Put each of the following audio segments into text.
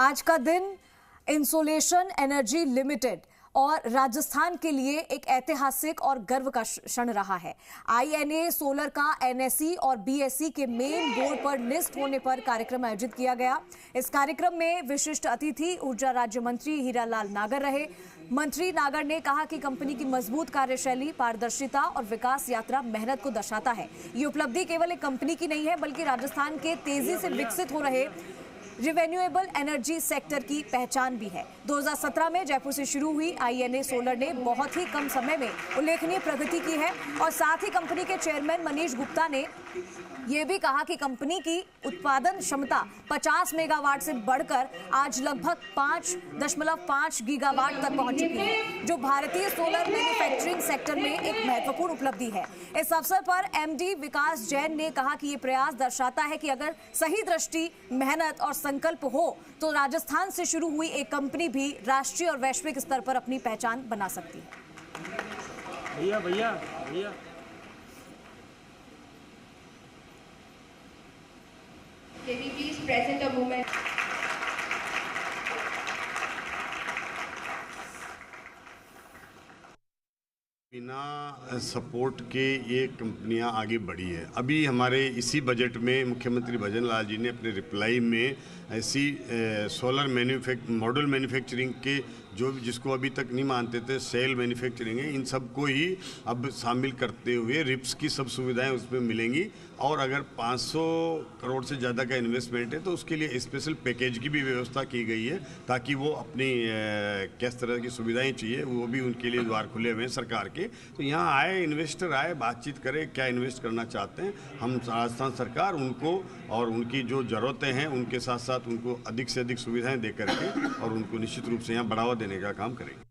आज का दिन इंसोलेशन एनर्जी लिमिटेड और राजस्थान के लिए एक ऐतिहासिक और गर्व का क्षण रहा है। आईएनए सोलर का एनएसई और बीएसई के मेन बोर्ड पर लिस्ट होने पर कार्यक्रम आयोजित किया गया। इस कार्यक्रम में विशिष्ट अतिथि ऊर्जा राज्य मंत्री हीरालाल नागर रहे। मंत्री नागर ने कहा कि कंपनी की मजबूत कार्यशैली, पारदर्शिता और विकास यात्रा मेहनत को दर्शाता है। ये उपलब्धि केवल एक कंपनी की नहीं है, बल्कि राजस्थान के तेजी से विकसित हो रहे रिन्यूएबल एनर्जी सेक्टर की पहचान भी है। 2017 में जयपुर से शुरू हुई आईएनए सोलर ने बहुत ही कम समय में उल्लेखनीय प्रगति की है और साथ ही कंपनी के चेयरमैन मनीष गुप्ता ने यह भी कहा कि कंपनी की उत्पादन क्षमता 50 मेगावाट से बढ़कर आज लगभग 5.5 गीगावाट तक पहुंच चुकी है, जो भारतीय सोलर मैन्युफैक्चरिंग सेक्टर में एक महत्वपूर्ण उपलब्धि है। इस अवसर पर एमडी विकास जैन ने कहा कि ये प्रयास दर्शाता है कि अगर सही दृष्टि, मेहनत और संकल्प हो तो राजस्थान से शुरू हुई एक कंपनी भी राष्ट्रीय और वैश्विक स्तर पर अपनी पहचान बना सकती है। भैया Can we please present a moment? बिना सपोर्ट के ये कंपनियां आगे बढ़ी है। अभी हमारे इसी बजट में मुख्यमंत्री भजन लाल जी ने अपने रिप्लाई में ऐसी सोलर मॉडल मैन्युफैक्चरिंग के जो जिसको अभी तक नहीं मानते थे सेल मैन्युफैक्चरिंग है, इन सबको ही अब शामिल करते हुए रिप्स की सब सुविधाएं उसमें मिलेंगी। और अगर 500 करोड़ से ज़्यादा का इन्वेस्टमेंट है तो उसके लिए स्पेशल पैकेज की भी व्यवस्था की गई है, ताकि वो अपनी किस तरह की सुविधाएं चाहिए वो भी उनके लिए द्वार खुले हुए हैं सरकार के। तो यहाँ आए इन्वेस्टर आए, बातचीत करें क्या इन्वेस्ट करना चाहते हैं। हम राजस्थान सरकार उनको और उनकी जो ज़रूरतें हैं उनके साथ साथ उनको अधिक से अधिक सुविधाएं दे करके और उनको निश्चित रूप से यहाँ बढ़ावा देने का काम करेंगे।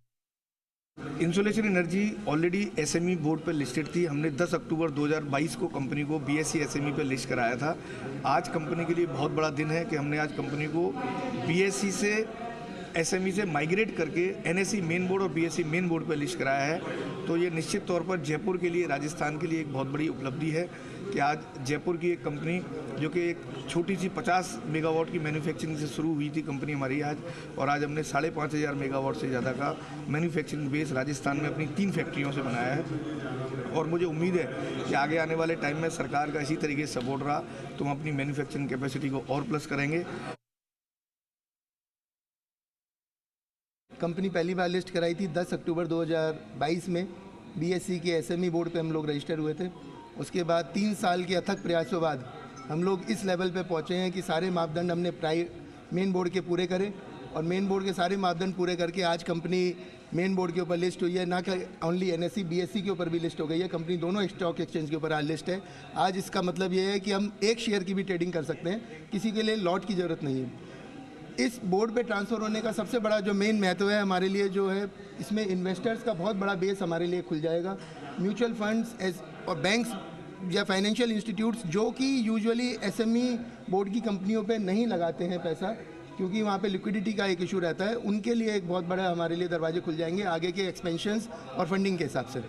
Insolation energy already SME board पर लिस्टेड थी। हमने 10 अक्टूबर 2022 को कंपनी को बीएसई एसएमई पर लिस्ट कराया था। आज कंपनी के लिए बहुत बड़ा दिन है कि हमने आज कंपनी को बीएसई से एसएमई से माइग्रेट करके एनएसई मेन बोर्ड और बीएसई मेन बोर्ड पर लिस्ट कराया है। तो ये निश्चित तौर पर जयपुर के लिए, राजस्थान के लिए एक बहुत बड़ी उपलब्धि है कि आज जयपुर की एक कंपनी जो कि एक छोटी सी 50 मेगावाट की मैन्युफैक्चरिंग से शुरू हुई थी कंपनी हमारी आज, और आज हमने 5,500 मेगावाट से ज़्यादा का मैन्युफैक्चरिंग बेस राजस्थान में अपनी 3 फैक्ट्रियों से बनाया है। और मुझे उम्मीद है कि आगे आने वाले टाइम में सरकार का इसी तरीके से सपोर्ट रहा तो हम अपनी मैन्युफैक्चरिंग कैपेसिटी को और प्लस करेंगे। कंपनी पहली बार लिस्ट कराई थी 10 अक्टूबर 2022 में बीएसई के एसएमई बोर्ड पे हम लोग रजिस्टर हुए थे। उसके बाद 3 साल के अथक प्रयासों बाद हम लोग इस लेवल पे पहुँचे हैं कि सारे मापदंड हमने मेन बोर्ड के पूरे करें और मेन बोर्ड के सारे मापदंड पूरे करके आज कंपनी मेन बोर्ड के ऊपर लिस्ट हुई है। ना कि ओनली एनएसई बीएसई के ऊपर भी लिस्ट हो गई है, कंपनी दोनों स्टॉक एक्सचेंज के ऊपर आज लिस्ट है। आज इसका मतलब ये है कि हम एक शेयर की भी ट्रेडिंग कर सकते हैं, किसी के लिए लॉट की ज़रूरत नहीं है। इस बोर्ड पे ट्रांसफ़र होने का सबसे बड़ा जो मेन महत्व है हमारे लिए जो है, इसमें इन्वेस्टर्स का बहुत बड़ा बेस हमारे लिए खुल जाएगा। म्यूचुअल फंड्स और बैंक्स या फाइनेंशियल इंस्टीट्यूट्स जो कि यूजुअली एसएमई बोर्ड की कंपनियों पे नहीं लगाते हैं पैसा, क्योंकि वहाँ पे लिक्विडिटी का एक इशू रहता है, उनके लिए एक बहुत बड़ा हमारे लिए दरवाजे खुल जाएंगे आगे के एक्सपेंशंस और फंडिंग के हिसाब से।